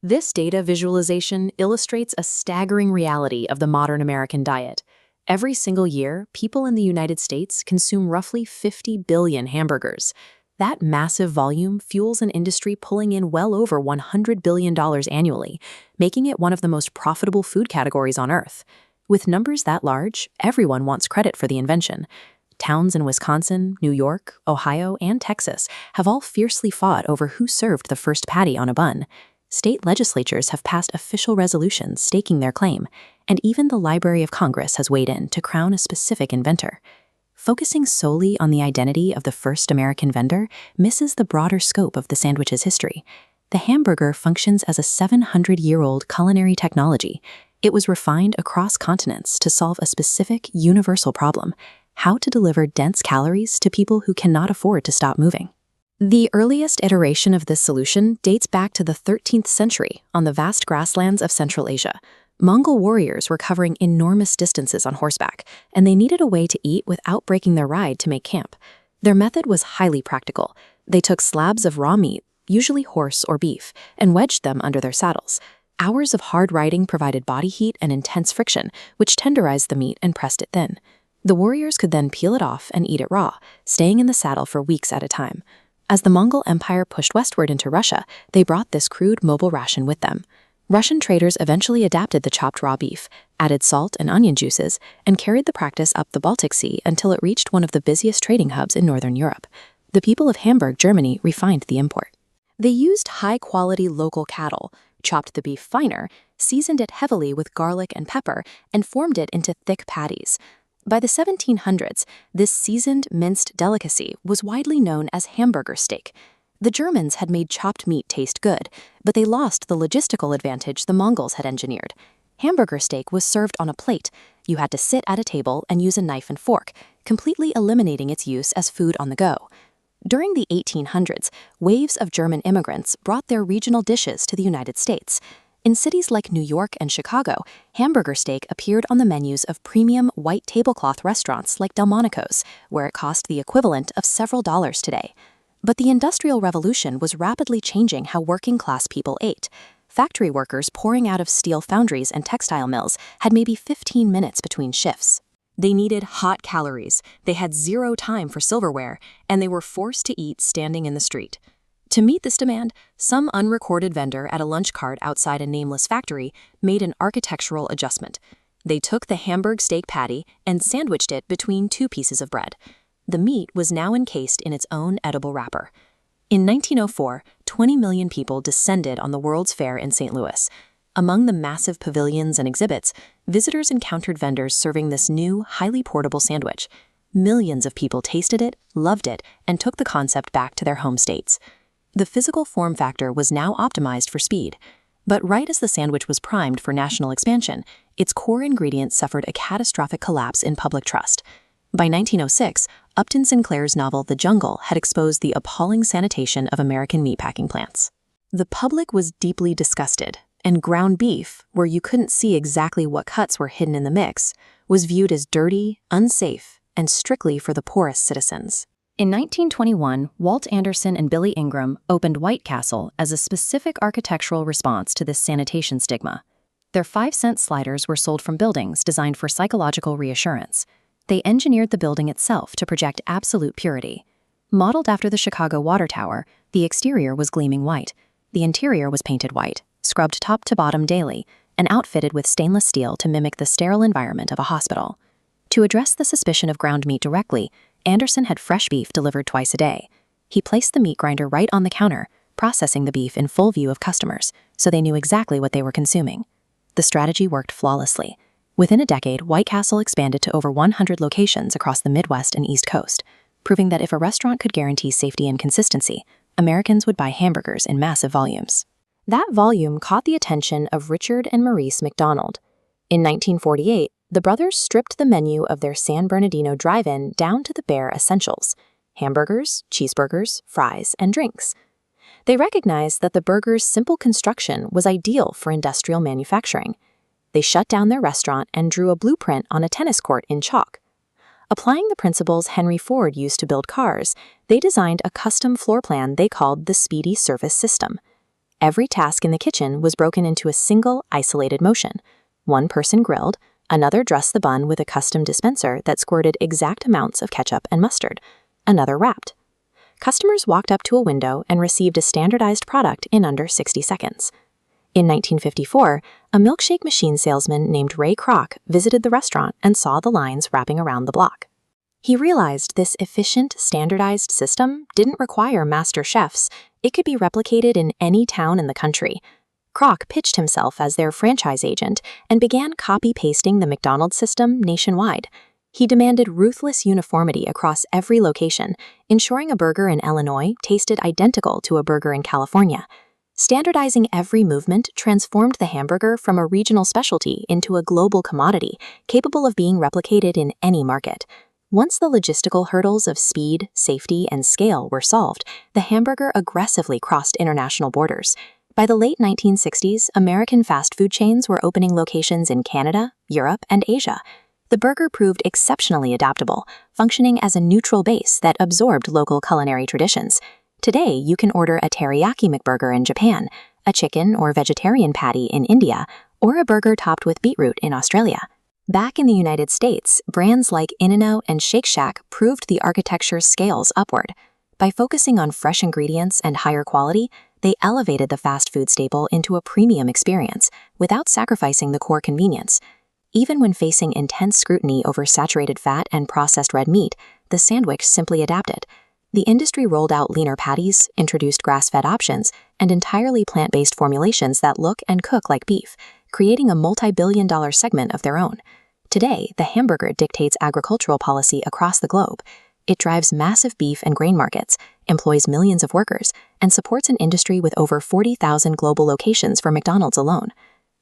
This data visualization illustrates a staggering reality of the modern American diet. Every single year, people in the United States consume roughly 50 billion hamburgers. That massive volume fuels an industry pulling in well over $100 billion annually, making it one of the most profitable food categories on Earth. With numbers that large, everyone wants credit for the invention. Towns in Wisconsin, New York, Ohio, and Texas have all fiercely fought over who served the first patty on a bun. State legislatures have passed official resolutions staking their claim, and even the Library of Congress has weighed in to crown a specific inventor. Focusing solely on the identity of the first American vendor misses the broader scope of the sandwich's history. The hamburger functions as a 700-year-old culinary technology. It was refined across continents to solve a specific, universal problem: how to deliver dense calories to people who cannot afford to stop moving. The earliest iteration of this solution dates back to the 13th century on the vast grasslands of Central Asia. Mongol warriors were covering enormous distances on horseback, and they needed a way to eat without breaking their ride to make camp. Their method was highly practical. They took slabs of raw meat, usually horse or beef, and wedged them under their saddles. Hours of hard riding provided body heat and intense friction, which tenderized the meat and pressed it thin. The warriors could then peel it off and eat it raw, staying in the saddle for weeks at a time. As the Mongol Empire pushed westward into Russia, they brought this crude mobile ration with them. Russian traders eventually adapted the chopped raw beef, added salt and onion juices, and carried the practice up the Baltic Sea until it reached one of the busiest trading hubs in Northern Europe. The people of Hamburg, Germany, refined the import. They used high-quality local cattle, chopped the beef finer, seasoned it heavily with garlic and pepper, and formed it into thick patties. By the 1700s, this seasoned, minced delicacy was widely known as Hamburger steak. The Germans had made chopped meat taste good, but they lost the logistical advantage the Mongols had engineered. Hamburger steak was served on a plate. You had to sit at a table and use a knife and fork, completely eliminating its use as food on the go. During the 1800s, waves of German immigrants brought their regional dishes to the United States. In cities like New York and Chicago, hamburger steak appeared on the menus of premium white tablecloth restaurants like Delmonico's, where it cost the equivalent of several dollars today. But the Industrial Revolution was rapidly changing how working-class people ate. Factory workers pouring out of steel foundries and textile mills had maybe 15 minutes between shifts. They needed hot calories, they had zero time for silverware, and they were forced to eat standing in the street. To meet this demand, some unrecorded vendor at a lunch cart outside a nameless factory made an architectural adjustment. They took the Hamburg steak patty and sandwiched it between two pieces of bread. The meat was now encased in its own edible wrapper. In 1904, 20 million people descended on the World's Fair in St. Louis. Among the massive pavilions and exhibits, visitors encountered vendors serving this new, highly portable sandwich. Millions of people tasted it, loved it, and took the concept back to their home states. The physical form factor was now optimized for speed. But right as the sandwich was primed for national expansion, its core ingredient suffered a catastrophic collapse in public trust. By 1906, Upton Sinclair's novel The Jungle had exposed the appalling sanitation of American meatpacking plants. The public was deeply disgusted, and ground beef, where you couldn't see exactly what cuts were hidden in the mix, was viewed as dirty, unsafe, and strictly for the poorest citizens. In 1921, Walt Anderson and Billy Ingram opened White Castle as a specific architectural response to this sanitation stigma. Their 5-cent sliders were sold from buildings designed for psychological reassurance. They engineered the building itself to project absolute purity. Modeled after the Chicago Water Tower, the exterior was gleaming white. The interior was painted white, scrubbed top to bottom daily, and outfitted with stainless steel to mimic the sterile environment of a hospital. To address the suspicion of ground meat directly, Anderson had fresh beef delivered twice a day. He placed the meat grinder right on the counter, processing the beef in full view of customers, so they knew exactly what they were consuming. The strategy worked flawlessly. Within a decade, White Castle expanded to over 100 locations across the Midwest and East Coast, proving that if a restaurant could guarantee safety and consistency, Americans would buy hamburgers in massive volumes. That volume caught the attention of Richard and Maurice McDonald. In 1948, the brothers stripped the menu of their San Bernardino drive-in down to the bare essentials: hamburgers, cheeseburgers, fries, and drinks. They recognized that the burger's simple construction was ideal for industrial manufacturing. They shut down their restaurant and drew a blueprint on a tennis court in chalk. Applying the principles Henry Ford used to build cars, they designed a custom floor plan they called the Speedy Service System. Every task in the kitchen was broken into a single, isolated motion. One person grilled, another dressed the bun with a custom dispenser that squirted exact amounts of ketchup and mustard. Another wrapped. Customers walked up to a window and received a standardized product in under 60 seconds. In 1954, a milkshake machine salesman named Ray Kroc visited the restaurant and saw the lines wrapping around the block. He realized this efficient, standardized system didn't require master chefs. It could be replicated in any town in the country. Kroc pitched himself as their franchise agent and began copy-pasting the McDonald system nationwide. He demanded ruthless uniformity across every location, ensuring a burger in Illinois tasted identical to a burger in California. Standardizing every movement transformed the hamburger from a regional specialty into a global commodity, capable of being replicated in any market. Once the logistical hurdles of speed, safety, and scale were solved, the hamburger aggressively crossed international borders. By the late 1960s, American fast food chains were opening locations in Canada, Europe, and Asia. The burger proved exceptionally adaptable, functioning as a neutral base that absorbed local culinary traditions. Today, you can order a teriyaki McBurger in Japan, a chicken or vegetarian patty in India, or a burger topped with beetroot in Australia. Back in the United States, brands like In-N-Out and Shake Shack proved the architecture scales upward. By focusing on fresh ingredients and higher quality, they elevated the fast food staple into a premium experience without sacrificing the core convenience. Even when facing intense scrutiny over saturated fat and processed red meat, the sandwich simply adapted. The industry rolled out leaner patties, introduced grass-fed options, and entirely plant-based formulations that look and cook like beef, creating a multi-billion-dollar segment of their own. Today, the hamburger dictates agricultural policy across the globe. It drives massive beef and grain markets, employs millions of workers, and supports an industry with over 40,000 global locations for McDonald's alone.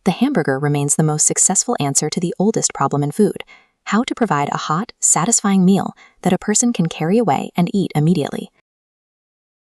The hamburger remains the most successful answer to the oldest problem in food: how to provide a hot, satisfying meal that a person can carry away and eat immediately.